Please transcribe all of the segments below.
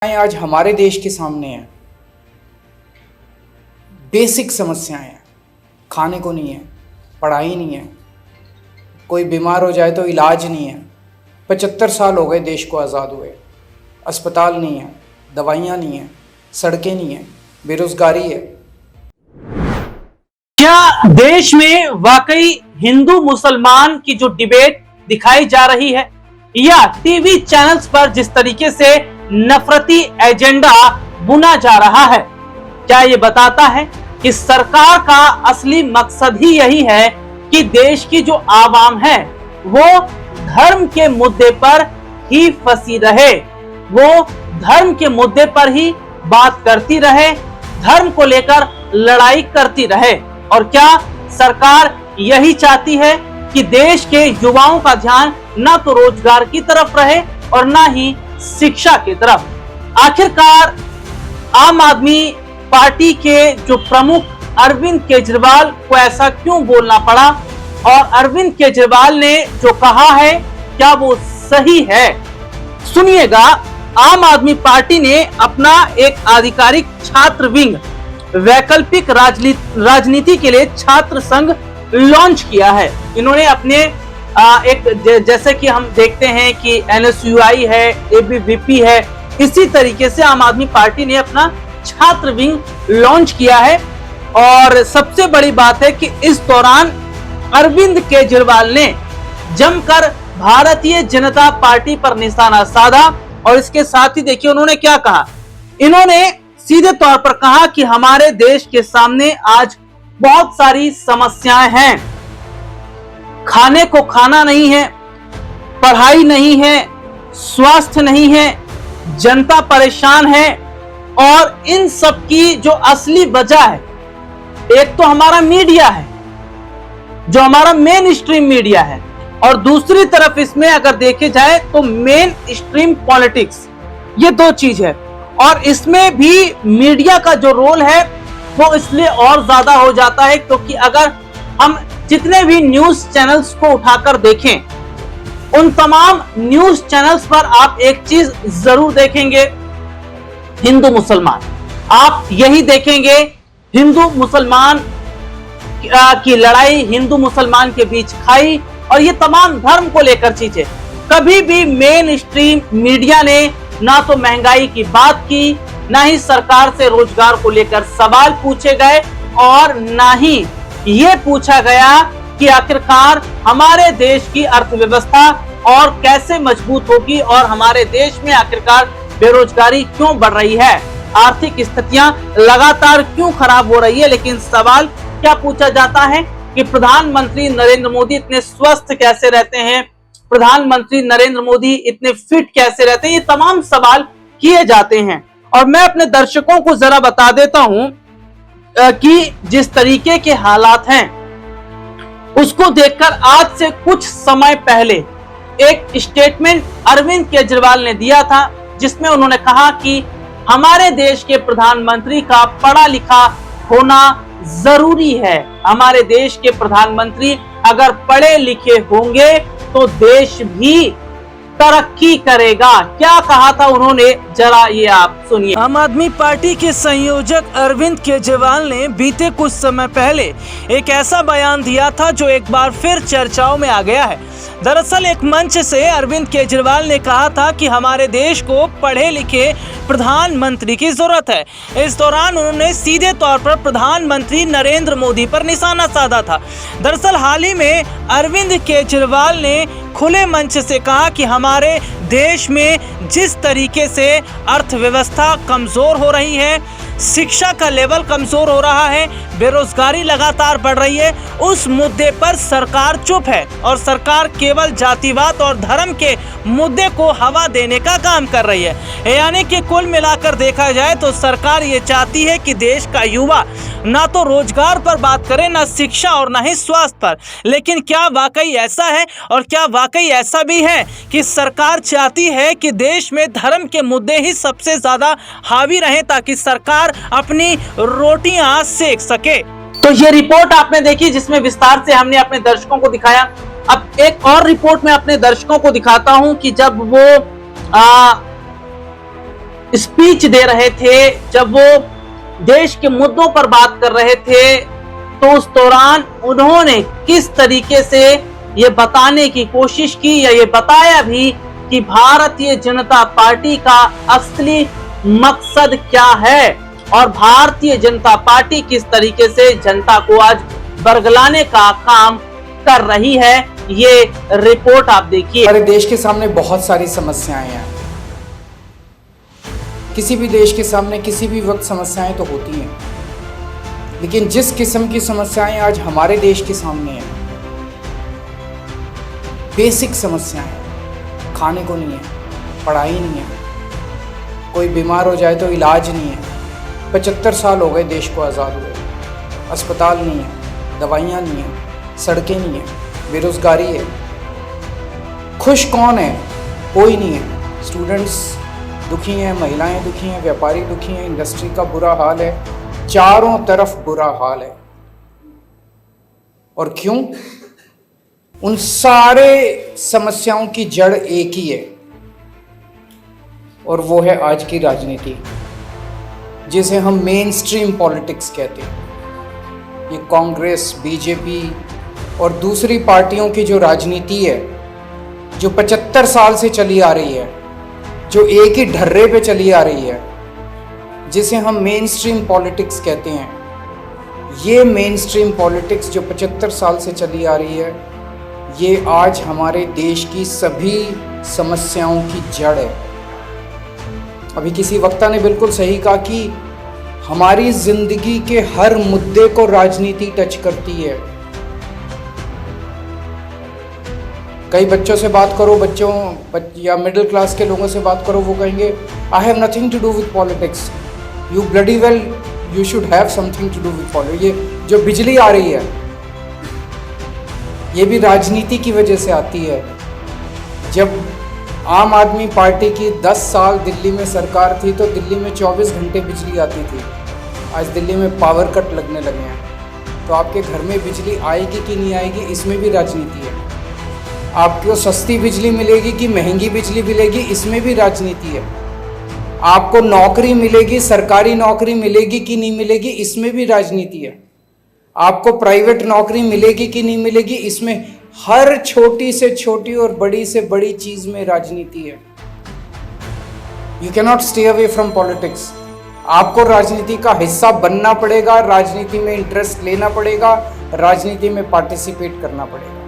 आज हमारे देश के सामने है। बेसिक समस्याएं हैं, खाने को नहीं है, पढ़ाई नहीं है, कोई बीमार हो जाए तो इलाज नहीं है। 75 साल हो गए देश को आज़ाद हुए, अस्पताल नहीं है, दवाइयाँ नहीं है, सड़कें नहीं है, बेरोजगारी है। क्या देश में वाकई हिंदू मुसलमान की जो डिबेट दिखाई जा रही है या टीवी चैनल्स पर जिस तरीके से नफरती एजेंडा बुना जा रहा है, क्या ये बताता है कि सरकार का असली मकसद ही यही है कि देश की जो आवाम है वो धर्म के मुद्दे पर ही फंसी रहे, वो धर्म के मुद्दे पर ही बात करती रहे, धर्म को लेकर लड़ाई करती रहे? और क्या सरकार यही चाहती है कि देश के युवाओं का ध्यान ना तो रोजगार की तरफ रहे और ना ही शिक्षा की तरफ? आखिरकार आम आदमी पार्टी के जो प्रमुख अरविंद केजरीवाल को ऐसा क्यों बोलना पड़ा, और अरविंद केजरीवाल ने जो कहा है क्या वो सही है? सुनिएगा। आम आदमी पार्टी ने अपना एक आधिकारिक छात्र विंग वैकल्पिक राजनीति के लिए छात्र संघ लॉन्च किया है। इन्होंने अपने जैसे कि हम देखते हैं कि NSUI है, ABVP है, इसी तरीके से आम आदमी पार्टी ने अपना छात्र विंग लॉन्च किया है। और सबसे बड़ी बात है कि इस दौरान अरविंद केजरीवाल ने जमकर भारतीय जनता पार्टी पर निशाना साधा। और इसके साथ ही देखिए उन्होंने क्या कहा। इन्होंने सीधे तौर पर कहा कि हमारे देश के सामने आज बहुत सारी समस्याएं हैं। खाने को खाना नहीं है, पढ़ाई नहीं है, स्वास्थ्य नहीं है, जनता परेशान है। और इन सब की जो असली वजह है, एक तो हमारा मीडिया है, जो हमारा मेन स्ट्रीम मीडिया है, और दूसरी तरफ इसमें अगर देखे जाए तो मेन स्ट्रीम पॉलिटिक्स। ये दो चीज है। और इसमें भी मीडिया का जो रोल है वो इसलिए और ज्यादा हो जाता है क्योंकि अगर हम जितने भी न्यूज चैनल्स को उठाकर देखें, उन तमाम न्यूज चैनल्स पर आप एक चीज जरूर देखेंगे, हिंदू मुसलमान। आप यही देखेंगे, हिंदू मुसलमान की लड़ाई, हिंदू मुसलमान के बीच खाई, और ये तमाम धर्म को लेकर चीजें। कभी भी मेन स्ट्रीम मीडिया ने ना तो महंगाई की बात की, ना ही सरकार से रोजगार को लेकर सवाल पूछे गए, और ना ही ये पूछा गया कि आखिरकार हमारे देश की अर्थव्यवस्था और कैसे मजबूत होगी, और हमारे देश में आखिरकार बेरोजगारी क्यों बढ़ रही है, आर्थिक स्थितियां लगातार क्यों खराब हो रही है। लेकिन सवाल क्या पूछा जाता है कि प्रधानमंत्री नरेंद्र मोदी इतने स्वस्थ कैसे रहते हैं, प्रधानमंत्री नरेंद्र मोदी इतने फिट कैसे रहते हैं, ये तमाम सवाल किए जाते हैं। और मैं अपने दर्शकों को जरा बता देता हूं कि जिस तरीके के हालात हैं उसको देखकर आज से कुछ समय पहले एक स्टेटमेंट अरविंद केजरीवाल ने दिया था, जिसमें उन्होंने कहा कि हमारे देश के प्रधानमंत्री का पढ़ा लिखा होना जरूरी है। हमारे देश के प्रधानमंत्री अगर पढ़े लिखे होंगे तो देश भी तरक्की करेगा। क्या कहा था उन्होंने, जरा ये आप सुनिए। आम आदमी पार्टी के संयोजक अरविंद केजरीवाल ने बीते कुछ समय पहले एक ऐसा बयान दिया था जो एक बार फिर चर्चाओं में आ गया है। दरअसल एक मंच से अरविंद केजरीवाल ने कहा था कि हमारे देश को पढ़े लिखे प्रधानमंत्री की जरूरत है। इस दौरान उन्होंने सीधे तौर पर प्रधानमंत्री नरेंद्र मोदी पर निशाना साधा था। दरअसल हाल ही में अरविंद केजरीवाल ने खुले मंच से कहा कि हमारे देश में जिस तरीके से अर्थव्यवस्था कमजोर हो रही है, शिक्षा का लेवल कमजोर हो रहा है, बेरोजगारी लगातार बढ़ रही है, उस मुद्दे पर सरकार चुप है और सरकार केवल जातिवाद और धर्म के मुद्दे को हवा देने का काम कर रही है। यानी कि कुल मिलाकर देखा जाए तो सरकार ये चाहती है कि देश का युवा ना तो रोजगार पर बात करे, ना शिक्षा और ना ही स्वास्थ्य पर। लेकिन क्या वाकई ऐसा है, और क्या वाकई ऐसा भी है कि सरकार चाहती है कि देश में धर्म के मुद्दे ही सबसे ज्यादा हावी रहें ताकि सरकार अपनी रोटियां सेक सके? तो ये रिपोर्ट आपने देखी जिसमें विस्तार से हमने अपने दर्शकों को दिखाया। अब एक और रिपोर्ट मैं अपने दर्शकों को दिखाता हूं कि जब वो स्पीच दे रहे थे, जब वो देश के मुद्दों पर बात कर रहे थे, तो उस दौरान उन्होंने किस तरीके से ये बताने की कोशिश की या ये बताया भी कि भारतीय जनता पार्टी का असली मकसद क्या है और भारतीय जनता पार्टी किस तरीके से जनता को आज बरगलाने का काम कर रही है। ये रिपोर्ट आप देखिए। हमारे देश के सामने बहुत सारी समस्याएं हैं। किसी भी देश के सामने किसी भी वक्त समस्याएं तो होती हैं, लेकिन जिस किस्म की समस्याएं आज हमारे देश के सामने हैं, बेसिक समस्याएं, खाने को नहीं है, पढ़ाई नहीं है, कोई बीमार हो जाए तो इलाज नहीं है। 75 साल हो गए देश को आज़ाद हुए, अस्पताल नहीं है, दवाइयाँ नहीं है, सड़कें नहीं है, बेरोजगारी है। खुश कौन है? कोई नहीं है। स्टूडेंट्स दुखी हैं, महिलाएं दुखी हैं, व्यापारी दुखी हैं, इंडस्ट्री का बुरा हाल है, चारों तरफ बुरा हाल है। और क्यों? उन सारे समस्याओं की जड़ एक ही है, और वो है आज की राजनीति, जिसे हम मेन स्ट्रीम पॉलिटिक्स कहते हैं। ये कांग्रेस, बीजेपी और दूसरी पार्टियों की जो राजनीति है, जो 75 साल से चली आ रही है, जो एक ही ढर्रे पे चली आ रही है, जिसे हम मेन स्ट्रीम पॉलिटिक्स कहते हैं। ये मेन स्ट्रीम पॉलिटिक्स जो 75 साल से चली आ रही है, ये आज हमारे देश की सभी समस्याओं की जड़ है। अभी किसी वक्ता ने बिल्कुल सही कहा कि हमारी जिंदगी के हर मुद्दे को राजनीति टच करती है। कई बच्चों से बात करो, या मिडिल क्लास के लोगों से बात करो, वो कहेंगे I have nothing to do with politics, you bloody well you should have something to do with politics. ये जो बिजली आ रही है, ये भी राजनीति की वजह से आती है। जब आम आदमी पार्टी की 10 साल दिल्ली में सरकार थी, तो दिल्ली में 24 घंटे बिजली आती थी। आज दिल्ली में पावर कट लगने लगे हैं। तो आपके घर में बिजली आएगी कि नहीं आएगी, इसमें भी राजनीति है। आपको सस्ती बिजली मिलेगी कि महंगी बिजली मिलेगी, इसमें भी राजनीति है। आपको नौकरी मिलेगी, सरकारी नौकरी मिलेगी कि नहीं मिलेगी, इसमें भी राजनीति है। आपको प्राइवेट नौकरी मिलेगी कि नहीं मिलेगी, इसमें हर छोटी से छोटी और बड़ी से बड़ी चीज में राजनीति है। You can not stay away from politics. आपको राजनीति का हिस्सा बनना पड़ेगा, राजनीति में इंटरेस्ट लेना पड़ेगा, राजनीति में पार्टिसिपेट करना पड़ेगा।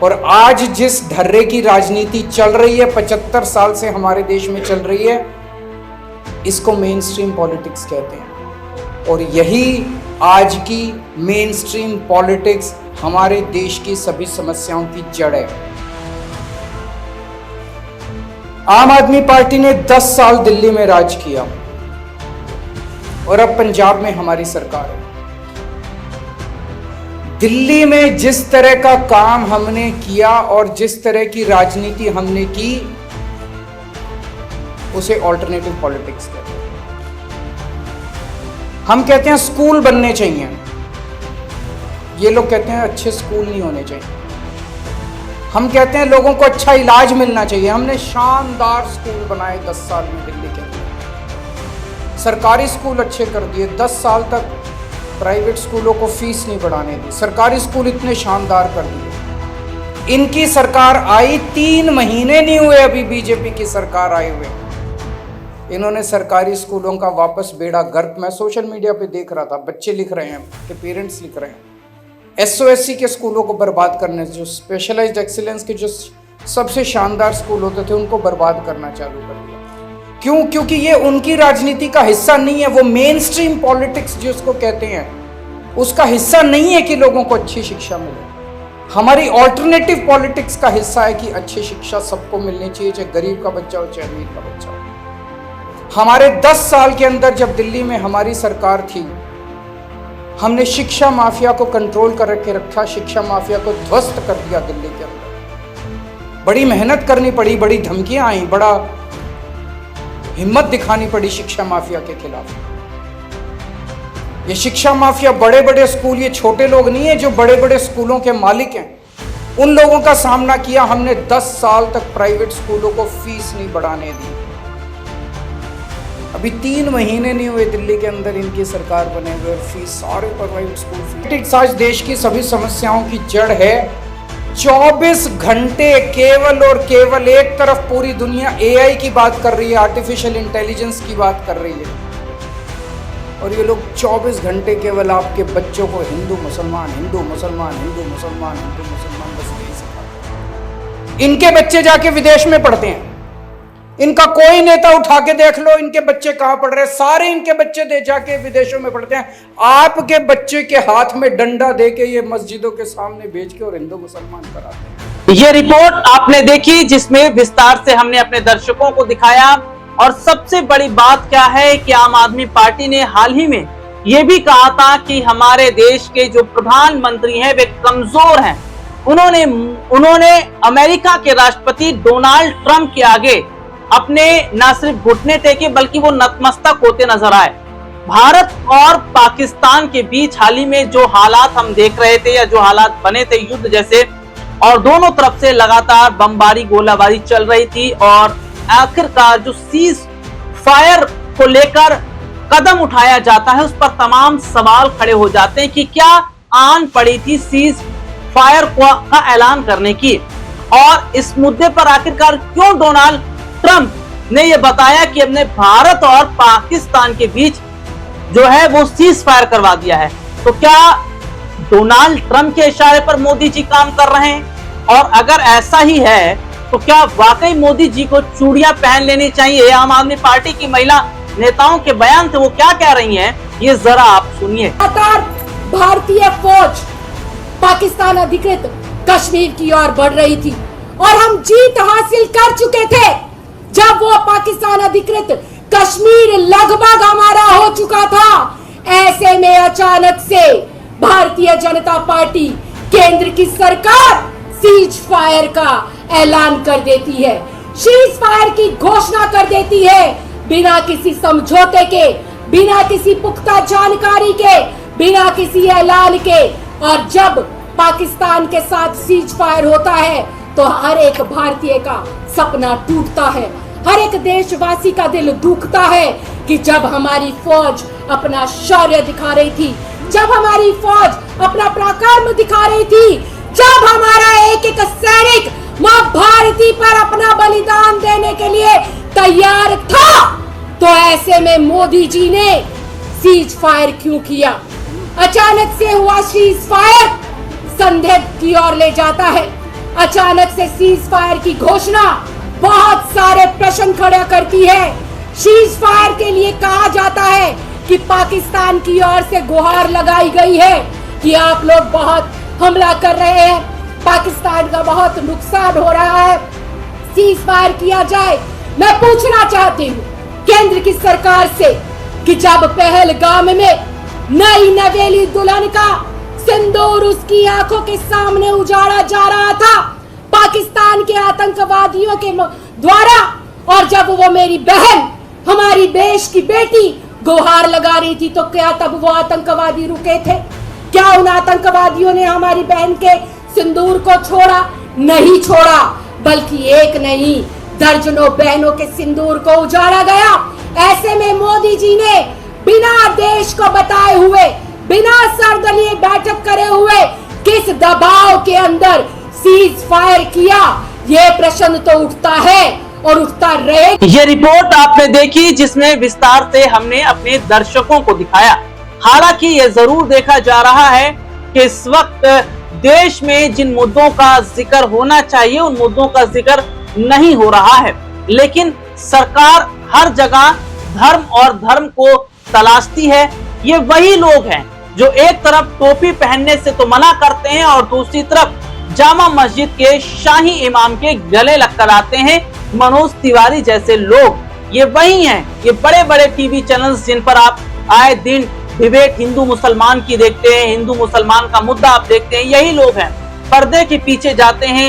और आज जिस ढर्रे की राजनीति चल रही है, 75 साल से हमारे देश में चल रही है, इसको मेन स्ट्रीम पॉलिटिक्स कहते हैं। और यही आज की मेन स्ट्रीम पॉलिटिक्स हमारे देश की सभी समस्याओं की जड़ है। आम आदमी पार्टी ने 10 साल दिल्ली में राज किया, और अब पंजाब में हमारी सरकार है। दिल्ली में जिस तरह का काम हमने किया और जिस तरह की राजनीति हमने की, उसे ऑल्टरनेटिव पॉलिटिक्स कहते हैं। हम कहते हैं स्कूल बनने चाहिए, ये लोग कहते हैं अच्छे स्कूल नहीं होने चाहिए। हम कहते हैं लोगों को अच्छा इलाज मिलना चाहिए। हमने शानदार स्कूल बनाए 10 साल में दिल्ली के अंदर, सरकारी स्कूल अच्छे कर दिए। 10 साल तक प्राइवेट स्कूलों को फीस नहीं बढ़ाने दी, सरकारी स्कूल इतने शानदार कर दिए। इनकी सरकार आई 3 महीने नहीं हुए अभी बीजेपी की सरकार आए हुए, इन्होंने सरकारी स्कूलों का वापस बेड़ा गर्क। मैं सोशल मीडिया पे देख रहा था, बच्चे लिख रहे हैं, के पेरेंट्स लिख रहे हैं, एसओएससी के स्कूलों को बर्बाद करने, जो स्पेशलाइज्ड एक्सीलेंस के जो सबसे शानदार स्कूल होते थे, उनको बर्बाद करना चालू कर दिया। क्यों? क्योंकि ये उनकी राजनीति का हिस्सा नहीं है। वो मेन स्ट्रीम पॉलिटिक्स जिसको कहते हैं, उसका हिस्सा नहीं है कि लोगों को अच्छी शिक्षा मिले। हमारी ऑल्टरनेटिव पॉलिटिक्स का हिस्सा है कि अच्छी शिक्षा सबको मिलनी चाहिए, चाहे गरीब का बच्चा हो चाहे अमीर का बच्चा हो। हमारे 10 साल के अंदर जब दिल्ली में हमारी सरकार थी, हमने शिक्षा माफिया को कंट्रोल करके रखा, शिक्षा माफिया को ध्वस्त कर दिया दिल्ली के अंदर। बड़ी मेहनत करनी पड़ी, बड़ी धमकियां आई, बड़ा हिम्मत दिखानी पड़ी शिक्षा माफिया के खिलाफ। ये शिक्षा माफिया बड़े बड़े स्कूल, ये छोटे लोग नहीं है जो बड़े बड़े स्कूलों के मालिक हैं, उन लोगों का सामना किया हमने। 10 साल तक प्राइवेट स्कूलों को फीस नहीं बढ़ाने दी। अभी 3 महीने नहीं हुए दिल्ली के अंदर इनकी सरकार बने हुए और फीस सारे प्राइवेट स्कूल फीस। आज देश की सभी समस्याओं की जड़ है। 24 घंटे केवल और केवल एक तरफ पूरी दुनिया एआई की बात कर रही है, आर्टिफिशियल इंटेलिजेंस की बात कर रही है, और ये लोग 24 घंटे केवल आपके बच्चों को हिंदू मुसलमान हिंदू मुसलमान हिंदू मुसलमान हिंदू मुसलमान बस यही सिखाते हैं। इनके बच्चे जाके विदेश में पढ़ते हैं, इनका कोई नेता उठा के देख लो इनके बच्चे कहां पढ़ रहे हैं, सारे इनके बच्चे दे जाके विदेशों में पढ़ते हैं। आपके बच्चे के हाथ में डंडा दे के ये मस्जिदों के सामने बेच के और हिंदू मुसलमान कराते हैं। ये रिपोर्ट आपने देखी जिसमें विस्तार से हमने अपने दर्शकों को दिखाया, और सबसे बड़ी बात क्या है कि आम आदमी पार्टी ने हाल ही में यह भी कहा था कि हमारे देश के जो प्रधानमंत्री हैं वे कमजोर हैं। उन्होंने अमेरिका के राष्ट्रपति डोनाल्ड ट्रंप के आगे अपने न सिर्फ घुटने टेके बल्कि वो नतमस्तक होते नजर आए। भारत और पाकिस्तान के बीच हाल ही में जो हालात हम देख रहे थे या जो हालात बने थे युद्ध जैसे, और दोनों तरफ से लगातार बमबारी गोलाबारी चल रही थी, और आखिरकार जो सीज फायर को लेकर कदम उठाया जाता है उस पर तमाम सवाल खड़े हो जाते हैं कि क्या आन पड़ी थी सीज फायर का ऐलान करने की, और इस मुद्दे पर आखिरकार क्यों डोनाल्ड ट्रंप ने यह बताया कि हमने भारत और पाकिस्तान के बीच जो है वो सीज फायर करवा दिया है। तो क्या डोनाल्ड ट्रंप के इशारे पर मोदी जी काम कर रहे हैं? और अगर ऐसा ही है तो क्या वाकई मोदी जी को चूड़ियां पहन लेनी चाहिए? आम आदमी पार्टी की महिला नेताओं के बयान थे, वो क्या कह रही हैं, ये जरा आप सुनिए। भारतीय फौज पाकिस्तान अधिकृत कश्मीर की ओर बढ़ रही थी और हम जीत हासिल कर चुके थे। जब वो पाकिस्तान अधिकृत कश्मीर लगभग हमारा हो चुका था, ऐसे में अचानक से भारतीय जनता पार्टी केंद्र की सरकार सीज फायर का ऐलान कर देती है, सीज फायर की घोषणा कर देती है, बिना किसी समझौते के, बिना किसी पुख्ता जानकारी के, बिना किसी ऐलान के। और जब पाकिस्तान के साथ सीज फायर होता है तो हर एक भारतीय का सपना टूटता है, हर एक देशवासी का दिल दुखता है कि जब हमारी फौज अपना शौर्य दिखा रही थी, जब हमारी फौज अपना पराक्रम दिखा रही थी, जब हमारा एक एक सैनिक मां भारती पर अपना बलिदान देने के लिए तैयार था, तो ऐसे में मोदी जी ने सीज फायर क्यों किया? अचानक से हुआ सीज फायर संदेह की ओर ले जाता है। अचानक से सीज फायर की घोषणा बहुत सारे प्रश्न खड़ा करती है। सीज फायर के लिए कहा जाता है कि पाकिस्तान की ओर से गुहार लगाई गई है कि आप लोग बहुत हमला कर रहे हैं, पाकिस्तान का बहुत नुकसान हो रहा है, सीज फायर किया जाए। मैं पूछना चाहती हूँ केंद्र की सरकार से कि जब पहलगाम में नई नवेली दुल्हन का सिंदूर उसकी आंखों के सामने उजाड़ा जा रहा था पाकिस्तान के आतंकवादियों के द्वारा, और जब वो मेरी बहन हमारी देश की बेटी गुहार लगा रही थी, तो क्या तब वो आतंकवादी रुके थे? क्या उन आतंकवादियों ने हमारी बहन के सिंदूर को छोड़ा? नहीं छोड़ा, बल्कि एक नहीं दर्जनों बहनों के सिंदूर को उजाड़ा गया। ऐसे में मोदी जी ने बिना देश को बताए हुए, बिना सर्वदलीय बैठक करे हुए किस दबाव के अंदर सीज फायर किया? ये प्रश्न तो उठता है और उठता रहे। ये रिपोर्ट आपने देखी जिसमें विस्तार से हमने अपने दर्शकों को दिखाया। हालांकि ये जरूर देखा जा रहा है कि इस वक्त देश में जिन मुद्दों का जिक्र होना चाहिए उन मुद्दों का जिक्र नहीं हो रहा है, लेकिन सरकार हर जगह धर्म और धर्म को तलाशती है। ये वही लोग हैं जो एक तरफ टोपी पहनने से तो मना करते हैं और दूसरी तरफ जामा मस्जिद के शाही इमाम के गले लगकर आते हैं मनोज तिवारी जैसे लोग। ये वही हैं, ये बड़े बड़े टीवी चैनल्स जिन पर आप आए दिन डिबेट हिंदू मुसलमान की देखते हैं, हिंदू मुसलमान का मुद्दा आप देखते हैं, यही लोग हैं। पर्दे के पीछे जाते हैं,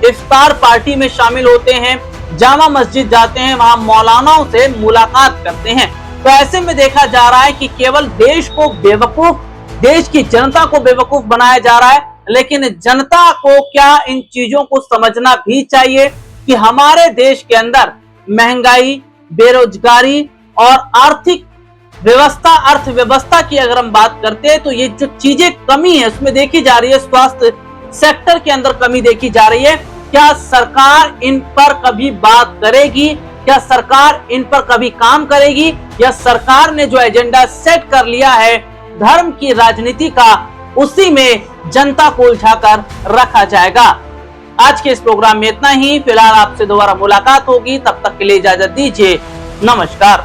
इफ्तार पार्टी में शामिल होते हैं, जामा मस्जिद जाते हैं, वहां मौलानाओं से मुलाकात करते हैं। तो ऐसे में देखा जा रहा है कि केवल देश को बेवकूफ, देश की जनता को बेवकूफ बनाया जा रहा है, लेकिन जनता को क्या इन चीजों को समझना भी चाहिए कि हमारे देश के अंदर महंगाई, बेरोजगारी और आर्थिक व्यवस्था, अर्थव्यवस्था की अगर हम बात करते हैं तो ये जो चीजें कमी है उसमें देखी जा रही है, स्वास्थ्य सेक्टर के अंदर कमी देखी जा रही है। क्या सरकार इन पर कभी बात करेगी? क्या सरकार इन पर कभी काम करेगी? या सरकार ने जो एजेंडा सेट कर लिया है धर्म की राजनीति का, उसी में जनता को उलझाकर रखा जाएगा? आज के इस प्रोग्राम में इतना ही। फिलहाल आपसे दोबारा मुलाकात होगी, तब तक के लिए इजाजत दीजिए। नमस्कार।